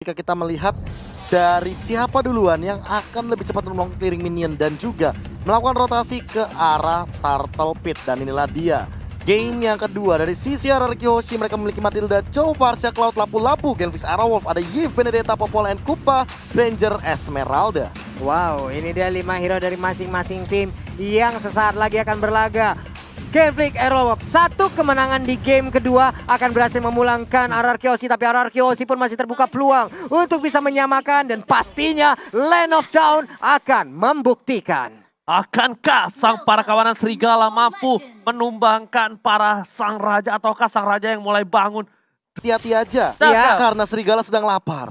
ketika kita melihat dari siapa duluan yang akan lebih cepat melakukan clearing minion dan juga melakukan rotasi ke arah Turtle Pit. Dan inilah dia game yang kedua dari sisi RRQ Hoshi. Mereka memiliki Matilda, Chow, Varsha, Cloud, Lapu-Lapu, Genfis, Arrowwolf, ada Yves, Benedetta, Popol, and Kupa, Ranger, Esmeralda. Wow, ini dia 5 hero dari masing-masing tim yang sesaat lagi akan berlaga. Genflix Arrowwolf, satu kemenangan di game kedua akan berhasil memulangkan RRQ Hoshi, tapi RRQ Hoshi pun masih terbuka peluang untuk bisa menyamakan dan pastinya Land of Dawn akan membuktikan. Akankah sang para kawanan serigala mampu menumbangkan para sang raja ataukah sang raja yang mulai bangun? Hati-hati aja, Iya. karena serigala sedang lapar.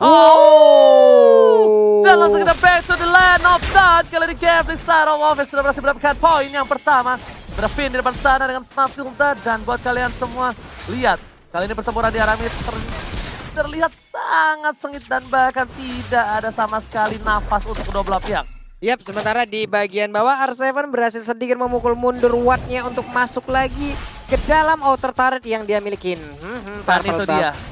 Dan langsung kita back to the Land of Dawn. Kali ini Genflix Arrowwolf sudah berhasil mendapatkan poin yang pertama. Berpin di depan sana dengan Matilda. Dan buat kalian semua, lihat. Kali ini pertempuran di Aramid terlihat sangat sengit dan bahkan tidak ada sama sekali nafas untuk kedua belah pihak. Yap, sementara di bagian bawah R7 berhasil sedikit memukul mundur Wattnya untuk masuk lagi ke dalam outer turret yang dia milikin. Dan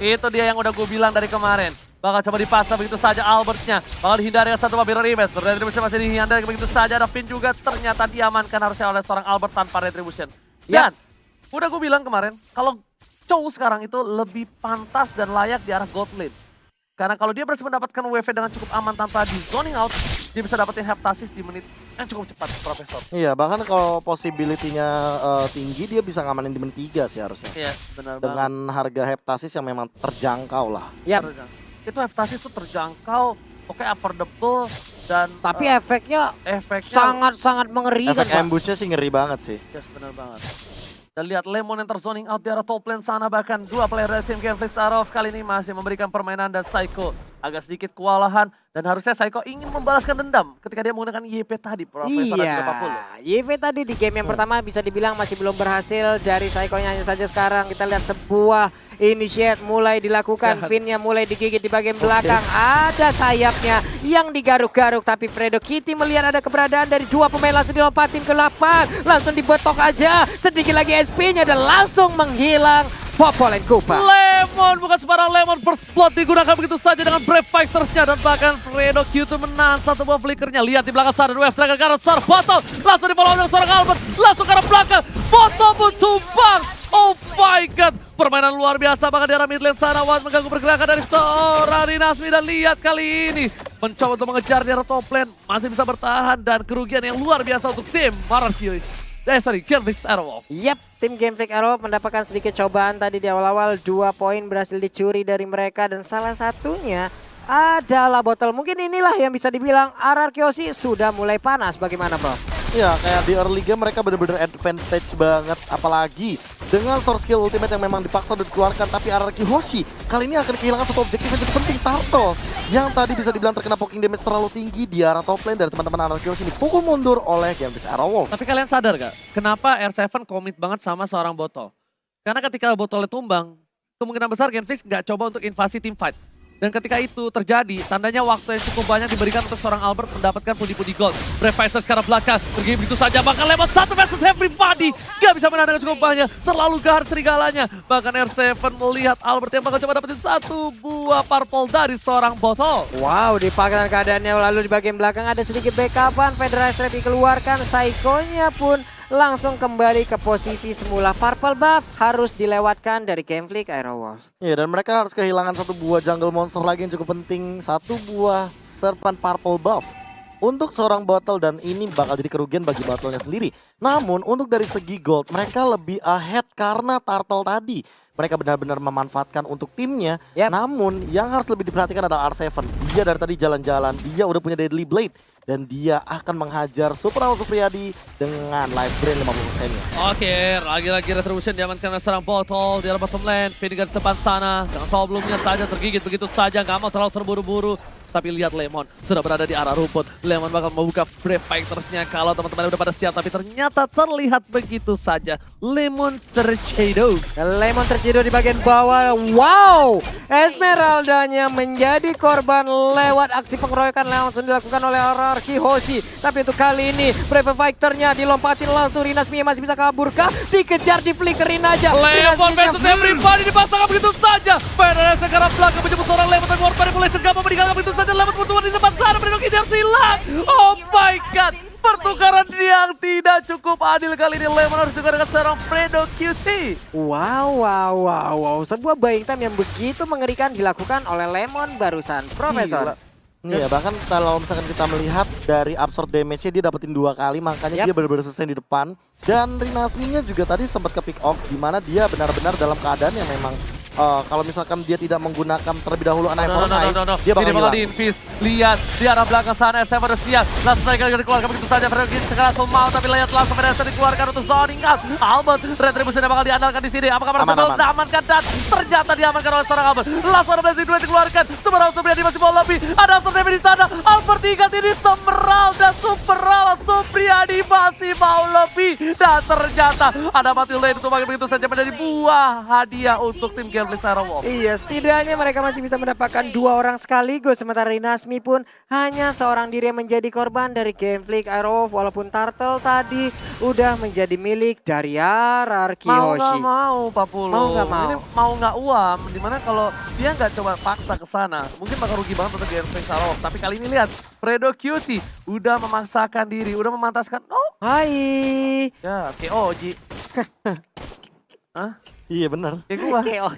itu dia yang udah gue bilang dari kemarin. Bakal coba dipasang begitu saja Albertnya. Bakal dihindari dengan satu mirror image. Retribution masih dihindari begitu saja. Ada Finn juga ternyata diamankan harusnya oleh seorang Albert tanpa Retribution. Dan udah gue bilang kemarin, kalau Chow sekarang itu lebih pantas dan layak di arah gold lane. Karena kalau dia berhasil mendapatkan WV dengan cukup aman tanpa di zoning out, dia bisa dapetin Heptasis di menit yang cukup cepat, Profesor. Iya, bahkan kalau possibility-nya tinggi, dia bisa ngamanin di menit 3 sih harusnya. Iya, benar banget. Dengan harga Heptasis yang memang terjangkau lah. Yap. Itu Heptasis itu terjangkau, oke affordable, dan Tapi efeknya efeknya sangat-sangat mengerikan. Efek ambushnya sih ngeri banget sih. yes, benar banget. Dan lihat Lemon yang terzoning out di arah top lane sana, bahkan dua player dari tim Genflix Arrowwolf kali ini masih memberikan permainan dan Psycho agak sedikit kewalahan dan harusnya Psycho ingin membalaskan dendam ketika dia menggunakan YP tadi, Profesor dan juga Papul. YV tadi di game yang pertama bisa dibilang masih belum berhasil dari Psycho-nya. Hanya saja sekarang kita lihat sebuah initiate mulai dilakukan, pinnya mulai digigit di bagian belakang. Ada sayapnya yang digaruk-garuk, tapi Fredo Kitty melihat ada keberadaan dari dua pemain, langsung dilompatin ke lapangan, langsung dibetok aja, sedikit lagi SP-nya dan langsung menghilang. Popol and Kupa. Lemon, bukan sembarang Lemon, first blood digunakan begitu saja dengan Brave Fighters-nya dan bahkan Fredo Q2 menang satu buah flickernya. Lihat di belakang sana, Wave Dragon karena seorang Botol, langsung di bawah oleh seorang Albert, langsung ke arah belakang, Botol pun tumbang. Oh my god, permainan luar biasa bahkan di arah mid lane sana. Watt mengganggu pergerakan dari seorang Rinasmi dan lihat kali ini mencoba untuk mengejar di arah top lane, masih bisa bertahan dan kerugian yang luar biasa untuk tim RRQ. Genflix Arrowwolf. Yap, tim Genflix Arrowwolf mendapatkan sedikit cobaan tadi di awal-awal. 2 poin berhasil dicuri dari mereka dan salah satunya adalah botol. Mungkin inilah yang bisa dibilang RRQ Hoshi sudah mulai panas. Bagaimana, Bro? Ya, kayak di early game mereka bener-bener advantage banget. Apalagi dengan source skill ultimate yang memang dipaksa udah dikeluarkan. Tapi RRQ Hoshi kali ini akan kehilangan satu objektif yang cukup penting, Turtle. Yang tadi bisa dibilang terkena poking damage terlalu tinggi di arah top lane dari teman-teman RRQ Hoshi dipukul mundur oleh Genflix Arrowwolf. Tapi kalian sadar gak? Kenapa R7 komit banget sama seorang Botol? Karena ketika Botolnya tumbang, kemungkinan besar Genflix gak coba untuk invasi team fight. Dan ketika itu terjadi, tandanya waktu yang cukup banyak diberikan untuk seorang Albert mendapatkan pundi-pundi gold. Brave Fighters ke arah belakang, pergi begitu saja, bahkan lewat satu versus everybody. Gak bisa menang dengan cukup banyak, terlalu gahar serigalanya. Bahkan R7 melihat Albert yang bakal coba dapetin satu buah purple dari seorang Botol. Wow, dipaksakan keadaannya lalu di bagian belakang ada sedikit backupan. Federasi dikeluarkan, Psycho-nya pun langsung kembali ke posisi semula. Purple buff harus dilewatkan dari Genflix Arrowwolf. Ya, dan mereka harus kehilangan satu buah jungle monster lagi yang cukup penting. Satu buah serpent purple buff untuk seorang Bottle dan ini bakal jadi kerugian bagi Bottle-nya sendiri. Namun untuk dari segi gold mereka lebih ahead karena Turtle tadi. Mereka benar-benar memanfaatkan untuk timnya. Namun yang harus lebih diperhatikan adalah R7. Dia dari tadi jalan-jalan, dia udah punya Deadly Blade. Dan dia akan menghajar Super Aul Supriyadi dengan life drain 50%-nya. Oke, lagi-lagi Retribution diamankan oleh seorang Botol di arah bottom lane. Finnegan di depan sana, dengan sebelumnya saja tergigit begitu saja, nggak mau terlalu terburu-buru. Tapi lihat Lemon sudah berada di arah rumput. Lemon bakal membuka Brave Fighters-nya kalau teman-teman udah pada siap. Tapi ternyata terlihat begitu saja. Lemon tercedo. Lemon tercedo di bagian bawah. Wow! Esmeraldanya menjadi korban lewat aksi pengeroyokan langsung dilakukan oleh Arki Hoshi. Tapi untuk kali ini Brave Fighter-nya dilompatin langsung. Rinasmi masih bisa kabur kah? Dikejar, diflickerin aja. Lemon versus everybody dipasangkan begitu saja. PDS sekarang belakang menjemput seorang Lemon dan Warfare Population gak mau meninggalkan begitu saja. Lemon butuh di depan sana, Predok yang silang. Oh my god, pertukaran yang tidak cukup adil kali ini. Lemon harus juga dengan seorang Predok QC. Wow. Sebuah buying time yang begitu mengerikan dilakukan oleh Lemon barusan, Profesor. Iya, bahkan kalau misalkan kita melihat dari absorb damage-nya dia dapetin 2 kali, makanya dia benar-benar selesai di depan. Dan Rinasminya juga tadi sempat ke pick off, di mana dia benar-benar dalam keadaan yang memang kalau misalkan dia tidak menggunakan terlebih dahulu anak dia bakal hilang. Diinvis. Lihat di arah belakang sana SM udah siap. Langsung mereka dikeluarkan begitu saja. Fredrik sekarang mau, tapi lihat langsung mereka dikeluarkan untuk zoning out. Albert Retribution bakal diandalkan di sini. Apakah mereka diamankan? Dan ternyata diamankan oleh seorang Albert. Langsung ada Blazing Duet dikeluarkan. Semerau Supriyadi masih mau lebih. Ada After Damage di sana. Albert diikat ini Semerau dan Superawat Supriyadi masih mau lebih. Dan ternyata ada mati lane untuk begitu saja menjadi buah hadiah untuk tim Genflix Aerowolf. Iya, setidaknya mereka masih bisa mendapatkan 2 orang sekaligus. Sementara Rinasmi pun hanya seorang diri yang menjadi korban dari Genflix Aerowolf. Walaupun Turtle tadi udah menjadi milik dari Arki Mau Hoshi. nggak mau, Pak Pulu. Mau nggak mau. Ini mau nggak uam. Dimana kalau dia nggak coba paksa ke sana, mungkin bakal rugi banget untuk Genflix Aerowolf. Tapi kali ini lihat, Fredo Cutie udah memaksakan diri, udah memantaskan. Oh, Hai. ya KO Ji. Hah? Iya benar. Kayak gua. KO.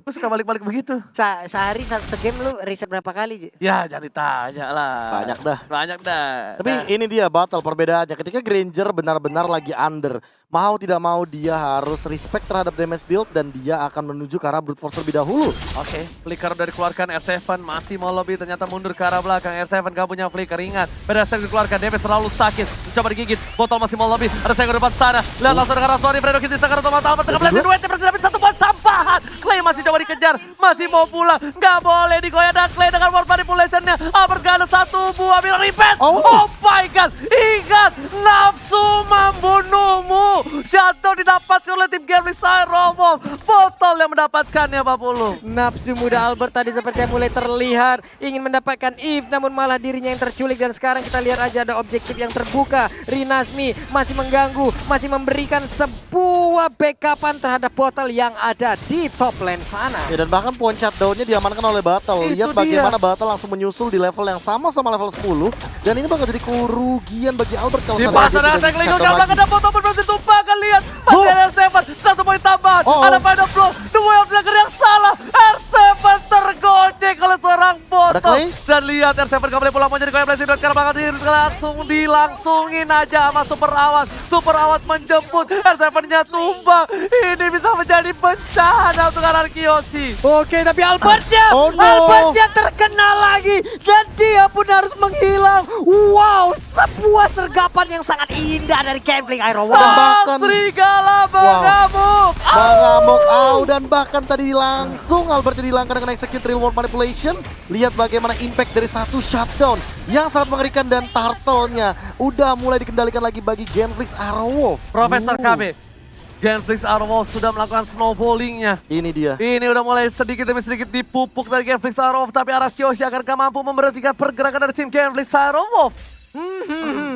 Gua suka balik-balik begitu. Sehari segame lu riset berapa kali, Ji? Ya, jangan ditanya lah. Banyak dah. Banyak dah. Tapi ini dia battle perbedaannya. Ketika Granger benar-benar lagi under, mau tidak mau dia harus respect terhadap damage deal dan dia akan menuju ke arah brute force terlebih dahulu. Oke, flicker udah dikeluarkan, R7 masih mau lobby, ternyata mundur ke arah belakang. R7 gak punya flicker, ingat. Pedestal dikeluarkan, damage terlalu sakit. Coba digigit, botol masih mau lobby. Ada saya ke depan sana. Lihat langsung dengan Raswani, Fredo Kitty sekarang otomatis Albert tengah belajar duetnya bersih tapi 1 poin sampahan. Clay masih coba dikejar, masih mau pulang. Gak boleh digoyah dan Clay dengan war manipulation-nya. Albert gak ada 1 buah bilang repass. Oh my god, ingat nafsu membunuhmu. Shadow didapatkan oleh tim Genflix Aerowolf. Botol yang mendapatkannya, Pak Pulu. Nafsu muda Albert tadi sepertinya mulai terlihat ingin mendapatkan Eve, namun malah dirinya yang terculik. Dan sekarang kita lihat aja ada objektif yang terbuka. Rinasmi masih mengganggu, masih memberikan sebuah backupan terhadap botol yang ada di top lane sana. Ya, dan bahkan point shutdown-nya diamankan oleh Battle. Itu Lihat bagaimana Battle langsung menyusul di level yang sama level 10. Dan ini bakal jadi kerugian bagi Albert kalau Di sampai pasar dia ada tidak Tekling shutdown udah lagi. belakang ada botol berhasil tumpahkan. Lihat masih ada R7, 1 poin tambahan. Ada final blow, the way of Dagger yang salah. R7 tergocek oleh seorang botol. Clay? Dan lihat R7 gak boleh pulang, mau jadi koyak blessing. Dan sekarang bakal langsung dilangsungin aja sama Super Awas. Super Awas menjemput, R7-nya tumbang. Ini bisa menjadi bencana untuk Arki Hoshi. Oke, tapi Albertnya, Oh no. Albertnya terkena lagi dan dia pun harus menghilang. Wow, sebuah sergapan yang sangat indah dari Genflix Aerowolf. Dan bahkan- Serigala mengamuk. Mengamuk dan bahkan tadi langsung Albert dihilangkan dengan execute real world manipulation. Lihat bagaimana impact dari 1 shutdown yang sangat mengerikan dan turtle-nya udah mulai dikendalikan lagi bagi Genflix Aerowolf. Profesor KB, Genflix Aerowolf sudah melakukan snowballingnya. Ini dia. Ini udah mulai sedikit demi sedikit dipupuk dari Genflix Aerowolf, tapi Arki Hoshi akan mampu memberhentikan pergerakan dari tim Genflix Aerowolf.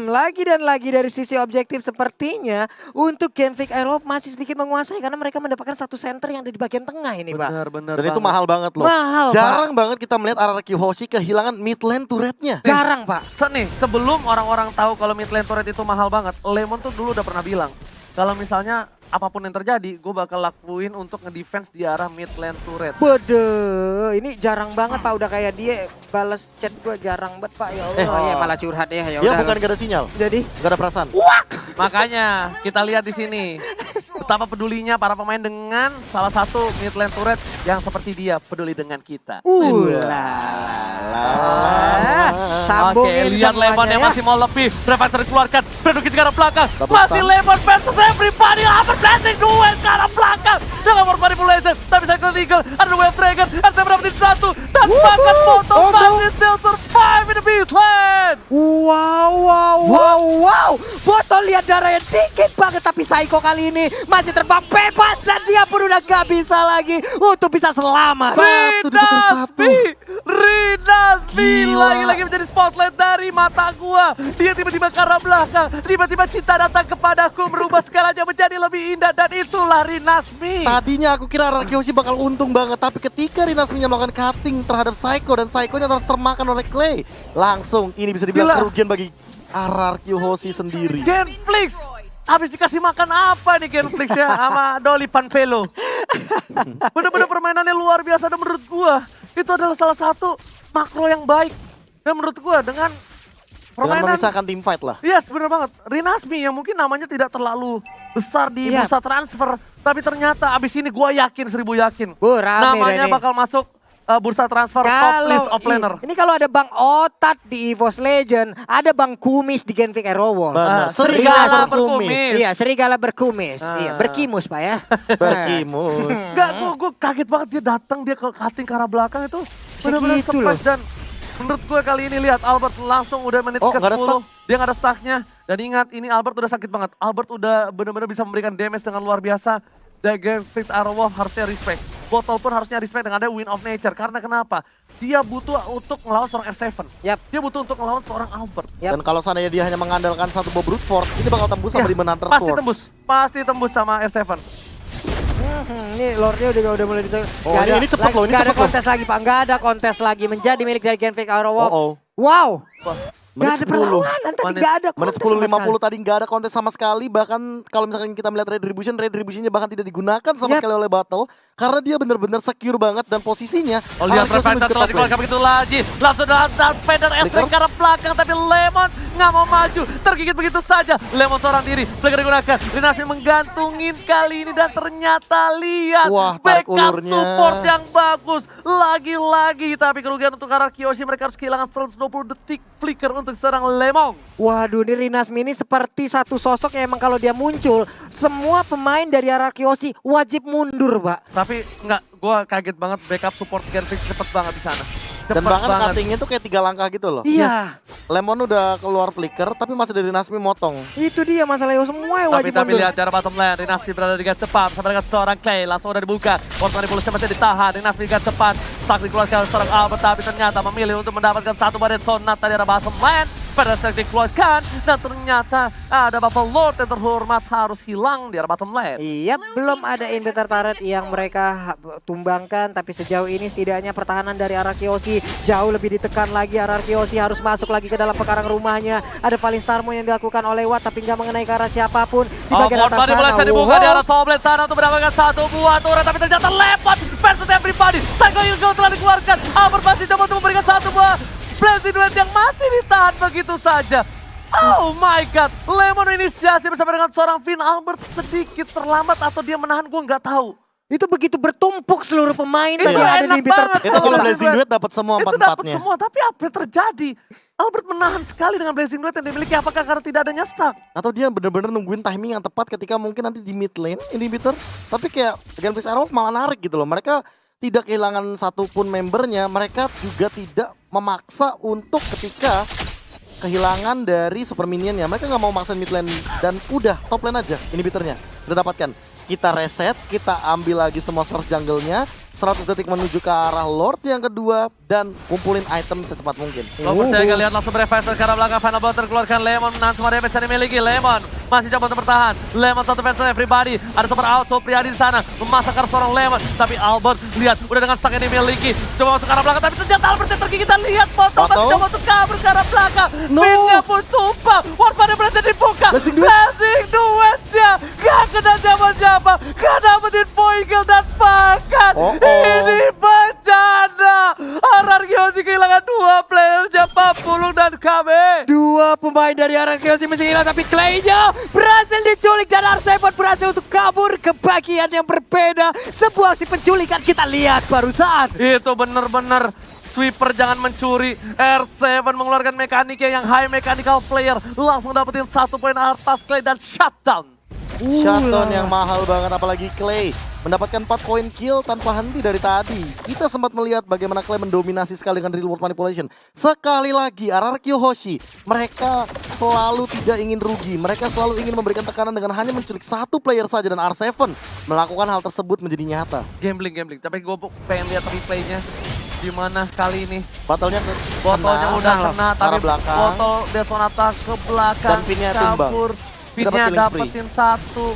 Lagi dan lagi dari sisi objektif sepertinya untuk Genflix Aerowolf masih sedikit menguasai karena mereka mendapatkan 1 center yang ada di bagian tengah ini, Pak. Benar-benar. Dan itu mahal banget loh. Mahal, Jarang banget kita melihat Araki Hoshi kehilangan mid lane turret-nya. Jarang, Pak. Nih, sebelum orang-orang tahu kalau mid lane turret itu mahal banget, Lemon tuh dulu udah pernah bilang, kalau misalnya apapun yang terjadi, gue bakal lakuin untuk ngedefense di arah mid lane turret. Bede, ini jarang banget Pak, udah kayak dia balas chat gue jarang banget Pak, ya Allah. Oh, ya malah curhat ya, ya Dia udah. bukan gak ada sinyal, Jadi gak ada perasaan. Makanya kita lihat di sini betapa pedulinya para pemain dengan salah satu mid lane turret yang seperti dia peduli dengan kita. Sambungin Oke, lihat Lemon yang ya. masih mau lebih. Refactor dikeluarkan, Predukit ke arah belakang. Double Masih stun. Lemon versus everybody. Albert Blessing duel ke arah belakang. Dengan war manipulation, tapi Cycle Eagle, ada Wave Dragon, ada dapetin 1. Dan bahkan Botol masih still survive in the beast lane. Wow. Botol lihat darahnya dikit banget, tapi Psycho kali ini masih terbang bebas dan dia pun udah gak bisa lagi untuk bisa selamat. Satu, ditukar satu. Rinasmi lagi menjadi spotlight dari mata gua. Dia tiba-tiba ke arah belakang, tiba-tiba cinta datang kepadaku, merubah segalanya menjadi lebih indah, dan itulah Rinasmi. Tadinya aku kira RRQ Hoshi bakal untung banget, tapi ketika Rinasminya melakukan cutting terhadap Psycho dan Psycho-nya terus termakan oleh Clay, langsung ini bisa dibilang Gila. kerugian bagi RRQ Hoshi sendiri. Genflix, habis dikasih makan apa nih Genflix ya sama Dolly Panvelo. Bener-bener permainannya luar biasa, dan menurut gua itu adalah salah satu makro yang baik. Dan menurut gua dengan permainan, memisahkan tim fight lah. yes bener banget, Rinasmi yang mungkin namanya tidak terlalu besar di Iya. bursa transfer, tapi ternyata abis ini gua yakin, 1000 yakin, Rame namanya Dani. bakal masuk bursa transfer top list of laner. Ini kalau ada Bang Otat di EVOS Legend, ada Bang Kumis di Genfig Arrow. Benar. Serigala Serigala berkumis. berkumis. Iya, serigala berkumis. Ah. Iya, berkimus Pak ya. Berkimus. Enggak, gue kaget banget dia datang, dia ke cutting ke arah belakang itu benar-benar Segitu surprise. Dan menurut gue kali ini lihat Albert langsung udah menit Oh, ke nggak ada 10, dia nggak ada stucknya. Dan ingat ini Albert udah sakit banget, Albert udah benar-benar bisa memberikan damage dengan luar biasa. Dan Genfix Arrow harusnya respect, Botol pun harusnya respect dengan ada Win of Nature. Karena kenapa? Dia butuh untuk melawan seorang R7. Yap. Dia butuh untuk melawan seorang Albert. Yap. Dan kalau seandainya dia hanya mengandalkan satu buah brute force, ini bakal tembus sama Ya, Demon Hunter pasti Sword. tembus sama R7. Ini Lordnya udah mulai ditolak. Oh, ini cepet loh, ini Nggak ada cepet loh. kontes lagi Pak, nggak ada kontes lagi. Menjadi milik dari Genfig Arrow. Oh, Wow. Nggak Menit ada 10. perlawanan, tadi Menit- nggak ada Menit kontes 10.50 sama sekali. tadi nggak ada kontes sama sekali. Bahkan kalau misalkan kita melihat retributionnya bahkan tidak digunakan sama Yap. sekali oleh Battle. Karena dia benar-benar secure banget dan posisinya. Oh lihat Arrow Hoshi Refighter menuju ke telah top lane. dikeluarkan begitu lagi. Langsung Dark Vader F Flicker. ke arah belakang, tapi Lemon nggak mau maju. Tergigit begitu saja. Lemon seorang diri. Flicker digunakan. Rinasmi menggantungin kali ini, dan ternyata lihat Wah, tarik backup ulurnya. support yang bagus. Lagi-lagi, tapi kerugian untuk arah Kyoshi. Mereka harus kehilangan 120 detik Flicker untuk serang Lemon. Waduh, ini Rinasmi ini seperti satu sosok yang emang kalau dia muncul, semua pemain dari RRQ wajib mundur, Pak. Tapi enggak, gue kaget banget backup support Genfix cepet banget di sana. Dan Cepet bahkan banget. cuttingnya tuh kayak 3 langkah gitu loh. Iya, Lemon udah keluar flicker tapi masih dari Nasmi motong. itu dia masalahnya, semua yang wajib Tapi mundur. lihat cara bottom lane, Rinasmi berada di garis depan bersama dengan seorang Clay, langsung udah dibuka. Portal manipulasi masih ditahan, Rinasmi di garis depan. Stuck dikeluarkan oleh seorang Albert, tapi ternyata memilih untuk mendapatkan satu badan sonat dari arah bottom lane. Pada saat dikeluarkan, dan ternyata ada Buffalo Lord yang terhormat harus hilang di arah bottom lane. Iya, belum ada inventor turret yang mereka tumbangkan, tapi sejauh ini setidaknya pertahanan dari RRQ jauh lebih ditekan lagi. RRQ harus masuk lagi ke dalam pekarang rumahnya. Ada paling Starmo yang dilakukan oleh Watt, tapi nggak mengenai ke arah siapapun di bagian atas Body mulai sana. dibuka Wow. di arah top lane sana untuk mendapatkan satu buah turret, tapi ternyata lewat versus everybody. Psycho Hugo telah dikeluarkan, Albert masih coba untuk memberikan satu buah Blazing Duet yang masih ditahan begitu saja. Oh my god, Lemon inisiasi bersama dengan seorang Finn. Albert sedikit terlambat atau dia menahan, gue nggak tahu. Itu begitu bertumpuk seluruh pemain Itu tadi yang ada enak di Bitter. banget. Itu kalau Blazing Blazing Duet. Duet dapat semua Itu dapat empat-empatnya. semua, tapi apa yang terjadi? Albert menahan sekali dengan Blazing Duet yang dimiliki, apakah karena tidak adanya stack? Atau dia bener-bener nungguin timing yang tepat ketika mungkin nanti di mid lane inhibitor. Tapi kayak Genfix Arrow malah narik gitu loh. Mereka tidak kehilangan satupun membernya. Mereka juga tidak memaksa untuk ketika kehilangan dari super minionnya. Mereka nggak mau maksa mid lane dan udah top lane aja inhibitornya. Udah dapatkan. Kita reset, kita ambil lagi semua source jungle-nya. 100 detik menuju ke arah Lord yang kedua dan kumpulin item secepat mungkin. Lo percaya gak lihat langsung Revival ke arah belakang, Final Blow terkeluarkan, Lemon menahan semua damage yang dimiliki. Lemon masih coba untuk bertahan. Lemon satu fans everybody, ada super auto Priadi di sana memasakkan seorang Lemon, tapi Albert lihat udah dengan stack yang dimiliki, coba masuk ke arah belakang, tapi ternyata Albert yang tergigit. Kita lihat foto masih Foto. coba untuk kabur ke arah belakang. No. Pinnya pun tumpah, Warpada berhasil dibuka. Blazing Duet. Blazing Duet-nya gak kena siapa-siapa, gak dapetin point kill dan bahkan ini bencana. RRQ kehilangan dua playernya, Papulung dan KB. Dua pemain dari RRQ masih hilang, tapi Clay-nya berhasil diculik dan R7 berhasil untuk kabur ke bagian yang berbeda. Sebuah aksi penculikan kita lihat barusan. Itu bener-bener sweeper jangan mencuri. R7 mengeluarkan mekaniknya yang high mechanical player, langsung dapetin satu poin atas Clay dan shutdown. Shutdown yang mahal banget, apalagi Clay mendapatkan 4 poin kill tanpa henti dari tadi. Kita sempat melihat bagaimana Clay mendominasi sekali dengan real world manipulation. Sekali lagi RRQ Hoshi, mereka selalu tidak ingin rugi. Mereka selalu ingin memberikan tekanan dengan hanya menculik satu player saja, dan R7 melakukan hal tersebut menjadi nyata. Gambling, tapi gue pengen lihat replaynya. Dimana kali ini Battlenya botolnya udah kena, ke tapi arah belakang. botol Detonata ke belakang, Dan pinnya tumbang. cabur, pinnya Dapat killing spree. dapetin satu,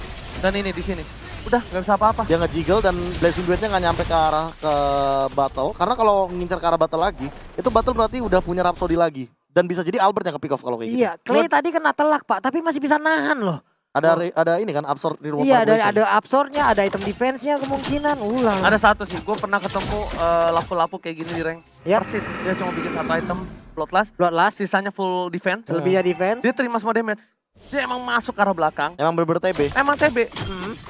dan ini di sini udah nggak bisa apa-apa. Dia nge-jiggle dan Blazing Blade-nya nggak nyampe ke arah ke battle. Karena kalau ngincar ke arah battle lagi, itu battle berarti udah punya Rhapsody lagi. Dan bisa jadi Albert yang ke pick off kalau kayak gitu. Iya, Clay tadi kena telak Pak, tapi masih bisa nahan loh. Ada ini kan absorb reward Iya, vibration. ada absornya, ada item defense-nya kemungkinan. Ulang. Ada satu sih, gue pernah ketemu lapu-lapu kayak gini di rank. Yap. Persis, dia cuma bikin satu item Bloodlust, Bloodlust, sisanya full defense. selebihnya defense. Dia terima semua damage. Dia emang masuk ke arah belakang. Emang bener-bener TB. Emang TB,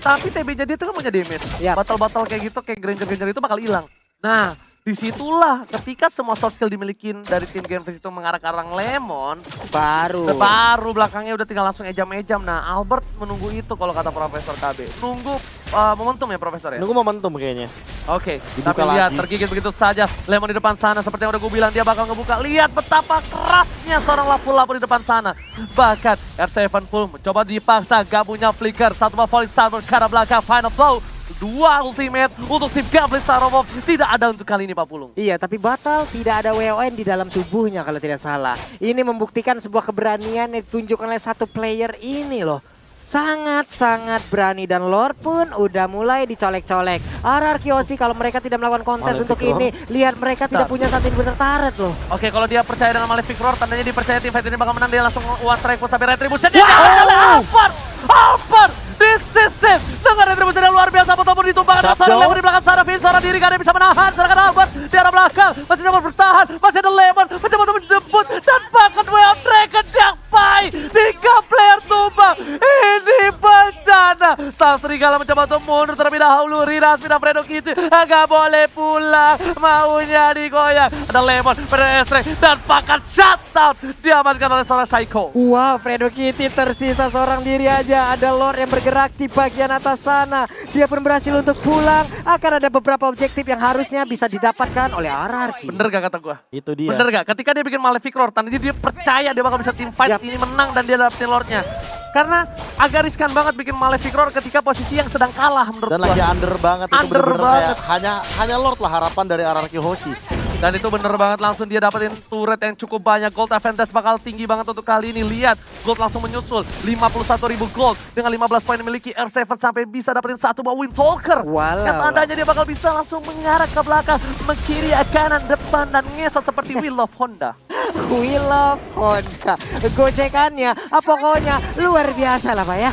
tapi TB-nya dia tuh kan punya damage. Yap. Battle-battle kayak gitu, kayak Granger-Granger itu bakal hilang. Nah, disitulah ketika semua soft skill dimiliki dari tim Game Face itu mengarah ke arah Lemon, baru belakangnya udah tinggal langsung ejam-ejam. Nah, Albert menunggu itu kalau kata Profesor KB. Nunggu momentum ya Profesor ya? Nunggu momentum kayaknya. Oke, Dibuka tapi lihat lagi. tergigit begitu saja. Lemon di depan sana seperti yang udah gue bilang dia bakal ngebuka. Lihat betapa kerasnya seorang lapu-lapu di depan sana. Bahkan R7 full mencoba dipaksa, gak punya flicker. Satu favorit Starboard ke arah belakang, final blow. Dua ultimate untuk tim Gambling Starov tidak ada untuk kali ini Pak Pulung. Iya, tapi Batal tidak ada WON di dalam tubuhnya kalau tidak salah. Ini membuktikan sebuah keberanian yang ditunjukkan oleh satu player ini loh. Sangat-sangat berani dan Lord pun udah mulai dicolek-colek. RR Kyoshi kalau mereka tidak melakukan kontes Malefic untuk ini, lihat mereka tidak punya satin bener turret loh. Oke, kalau dia percaya dengan Malefic Roar, tandanya dia percaya tim fight ini bakal menang. Dia langsung one strike sampai retribution. Dia Albert! Albert! This is it! Dengan retribution yang luar biasa, ataupun ditumpahkan oleh seorang Lemon di belakang sana. Finn seorang diri, gak ada yang bisa menahan. Sedangkan Albert di arah belakang masih dapat bertahan. Masih ada Lemon mencoba untuk menjemput dan bahkan Way of Dragon Jakpai. 3 player tumbang. Ini bencana. Sang Serigala mencoba untuk mundur terlebih dahulu. Rinas pindah Fredo Kitty. Gak boleh pulang. Maunya digoyang. Ada Lemon, Pedestre dan bahkan shutdown. Diamankan oleh seorang Psycho. Wow, Fredo Kitty tersisa seorang diri aja. Ada Lord yang bergerak di bagian atas sana. Dia pun berhasil untuk pulang. Akan ada beberapa objektif yang harusnya bisa didapatkan oleh RRQ. Bener gak kata gua? Itu dia. Bener gak? Ketika dia bikin Malefic Roar, tandanya dia percaya dia bakal bisa team fight ini menang dan dia dapetin Lordnya. Karena agak riskan banget bikin Malefic Roar ketika posisi yang sedang kalah menurut Dan gua. lagi under banget itu Under bener-bener banget. kayak hanya Lord lah harapan dari RRQ Hoshi. Dan itu bener banget, langsung dia dapetin turret yang cukup banyak. Gold advantage bakal tinggi banget untuk kali ini. Lihat, Gold langsung menyusul. 51.000 Gold dengan 15 poin memiliki R7 sampai bisa dapetin satu buah Windtalker. Walau. Yang tandanya dia bakal bisa langsung mengarah ke belakang, mengkiri, kanan, depan, dan ngesot seperti Wheel of Honda. Wheel of Honda. Gocekannya, pokoknya luar biasa lah Pak ya.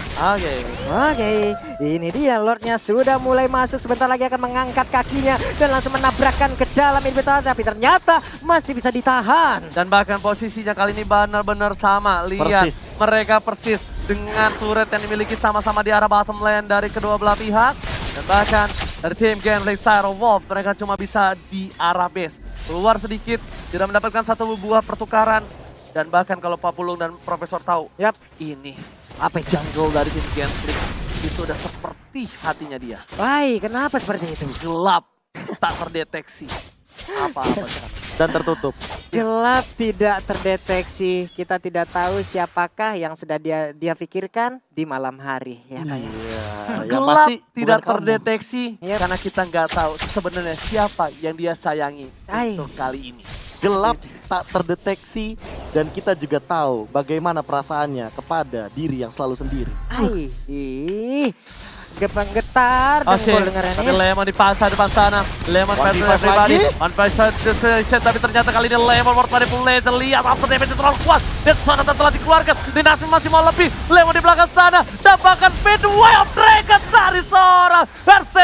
Oke, ini dia Lordnya sudah mulai masuk. Sebentar lagi akan mengangkat kakinya dan langsung menabrakkan ke dalam inventory. Tapi ternyata masih bisa ditahan. Dan bahkan posisinya kali ini benar-benar sama. Lihat, Persis. mereka persis dengan turret yang dimiliki sama-sama di arah bottom lane dari kedua belah pihak. Dan bahkan dari tim Gambling Sire Wolf, mereka cuma bisa di arah base. Keluar sedikit, tidak mendapatkan satu buah pertukaran. Dan bahkan kalau Pak Pulung dan Profesor tahu, ini apa jungle dari tim Gambling itu udah seperti hatinya dia. Wah, kenapa seperti itu? Gelap, tak terdeteksi. Apa-apa sekarang. Dan tertutup. Gelap, tidak terdeteksi. Kita tidak tahu siapakah yang sudah dia pikirkan di malam hari. Ya, Pak, ya? Iya, yang Gelap pasti tidak bukan kamu. terdeteksi Yap. karena kita nggak tahu sebenarnya siapa yang dia sayangi Ai. untuk kali ini. Gelap tak terdeteksi dan kita juga tahu bagaimana perasaannya kepada diri yang selalu sendiri. Ai, ih, getar Oke, dengkul dengarannya. tapi Lemon dipaksa depan sana. Lemon One versus v five everybody. lagi? One versus tapi ternyata kali ini Lemon worth dari full laser. Lihat after damage terlalu kuat. Dan mana telah dikeluarkan. Dinasmi masih mau lebih. Lemon di belakang sana. Dapatkan Way of Dragon dari seorang R7.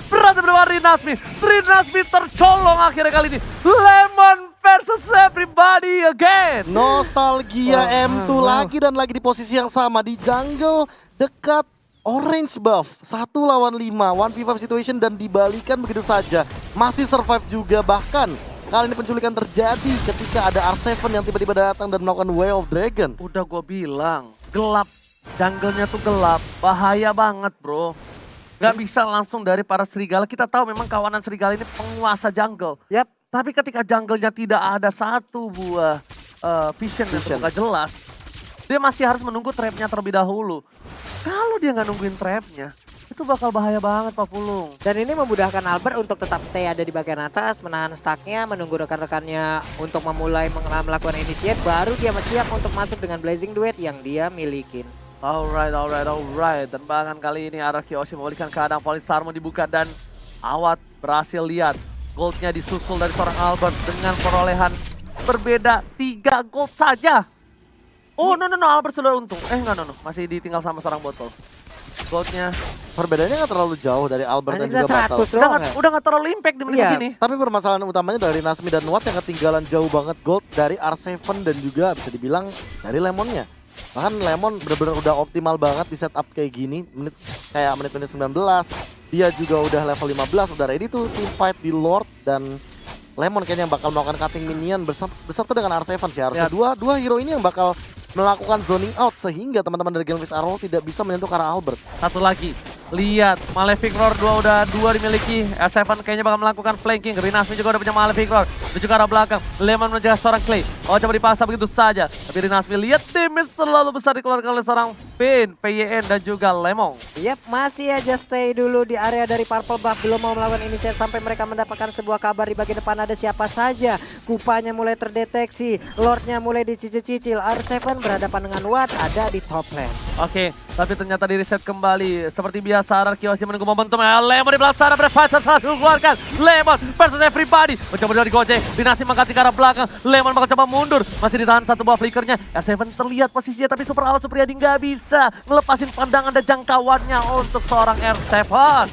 Berhasil berdua Rinasmi. Rinasmi tercolong akhirnya kali ini. Lemon versus everybody again. Nostalgia M2 lagi dan lagi di posisi yang sama di jungle dekat orange buff. 1 lawan 5, 1v5 situation dan dibalikan begitu saja. Masih survive juga, bahkan kali ini penculikan terjadi ketika ada R7 yang tiba-tiba datang dan melakukan Way of Dragon. Udah gue bilang, gelap. Jungle-nya tuh gelap, bahaya banget bro. Gak bisa langsung dari para serigala. Kita tahu memang kawanan serigala ini penguasa jungle. Yap. Tapi ketika jungle-nya tidak ada satu buah vision yang terbuka jelas, dia masih harus menunggu trap-nya terlebih dahulu. Kalau dia nggak nungguin trapnya, itu bakal bahaya banget Pak Pulung. Dan ini memudahkan Albert untuk tetap stay ada di bagian atas, menahan stacknya, menunggu rekan-rekannya untuk memulai melakukan initiate, baru dia siap untuk masuk dengan Blazing Duet yang dia milikin. Alright. Dan bahkan kali ini arah Kyoshi memulihkan keadaan Polystarmo dibuka dan Awat berhasil lihat goldnya disusul dari seorang Albert dengan perolehan berbeda 3 gold saja. Oh no, Albert sudah untung. Masih ditinggal sama seorang botol. Goldnya Perbedaannya nggak terlalu jauh dari Albert dan juga Batal. udah nggak terlalu impact di menit Iya. segini. Tapi permasalahan utamanya dari Nasmi dan Watt yang ketinggalan jauh banget gold dari R7 dan juga bisa dibilang dari Lemonnya. Bahkan Lemon benar-benar udah optimal banget di setup kayak gini, menit-menit 19. Dia juga udah level 15, udah ready tuh team fight di Lord, dan Lemon kayaknya yang bakal melakukan cutting minion beserta dengan R7 sih. Harusnya dua hero ini yang bakal melakukan zoning out sehingga teman-teman dari Genvis Arrow tidak bisa menyentuh ke arah Albert. Satu lagi, lihat Malefic Roar 2 udah 2 dimiliki. R7 kayaknya bakal melakukan flanking. Rinasmi juga udah punya Malefic Roar. Menuju ke arah belakang, Lemon menjaga seorang Clay. Oh, coba dipaksa begitu saja. Tapi Rinasmi lihat damage terlalu besar dikeluarkan oleh seorang Finn, PYN dan juga Lemon. Yap, masih aja stay dulu di area dari Purple Buff, belum mau melakukan initiate sampai mereka mendapatkan sebuah kabar di bagian depan ada siapa saja. Kupanya mulai terdeteksi, Lordnya mulai dicicil-cicil. R7 berhadapan dengan Watt ada di top lane. Oke, tapi ternyata di reset kembali. Seperti biasa, Araki masih menunggu momentum. Lemon di belakang sana, berfight satu keluarkan. Lemon versus everybody. Mencoba dari Gojek, Dinasti mengganti ke arah belakang. Lemon bakal coba mundur. Masih ditahan satu buah flickernya. R7 terlihat posisinya, tapi Super Awal Supriyadi nggak bisa ngelepasin pandangan dan jangkauannya untuk seorang R7.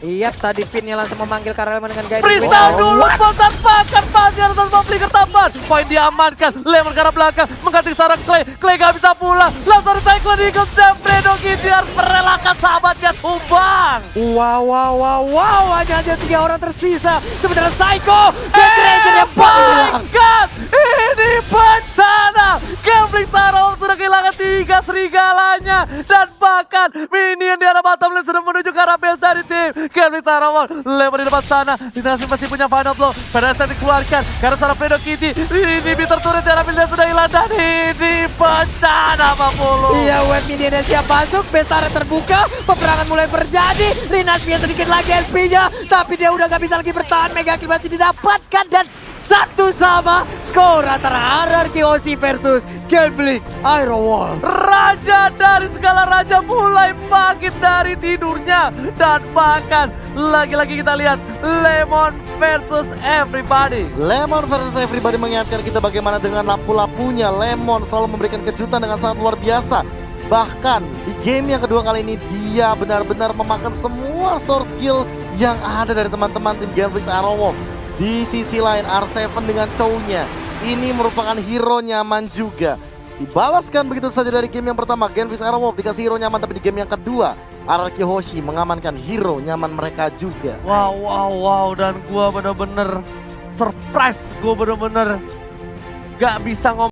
Iya, tadi Finnya langsung memanggil Lemon dengan guiding Freestyle dulu, spontan bahkan pasti ada satu flicker tambahan. Poin diamankan, Lemon ke arah belakang. Mengganti ke seorang Clay. Clay nggak bisa pulang. Langsung di Cyclone Eagles dan Fredo Kitty harus merelakan sahabatnya tumbang. Wow, hanya 3 orang tersisa. Sementara Psycho dan Ranger yang my God, ini bencana. Gambling Tarot sudah kehilangan 3 serigalanya. Dan bahkan minion di arah bottom lane sudah menuju ke arah base dari tim Gambling Tarot. Lemon di depan sana, Dinasti masih punya final blow. Pada dikeluarkan karena seorang Fredo Kitty. Ini terturut di arah build sudah hilang dan ini bencana Pak Pulu. Iya, web minionnya siap masuk, base area terbuka, peperangan mulai terjadi. Rinasmi sedikit lagi SP-nya, tapi dia udah gak bisa lagi bertahan. Mega kill masih didapatkan dan 1-1 skor antara RRQOC versus Gambling Iron Wall. Raja dari segala raja mulai bangkit dari tidurnya. Dan bahkan lagi-lagi kita lihat Lemon versus everybody. Lemon versus everybody mengingatkan kita bagaimana dengan lampu-lampunya. Lemon selalu memberikan kejutan dengan sangat luar biasa. Bahkan di game yang kedua kali ini dia benar-benar memakan semua source skill yang ada dari teman-teman tim Genvis Arrow. Di sisi lain R7 dengan Chow-nya ini merupakan hero nyaman juga. Dibalaskan begitu saja dari game yang pertama, Genvis Arrow dikasih hero nyaman, tapi di game yang kedua Araki Hoshi mengamankan hero nyaman mereka juga. Wow, dan gua bener-bener surprise, gua bener-bener gak bisa ngomong.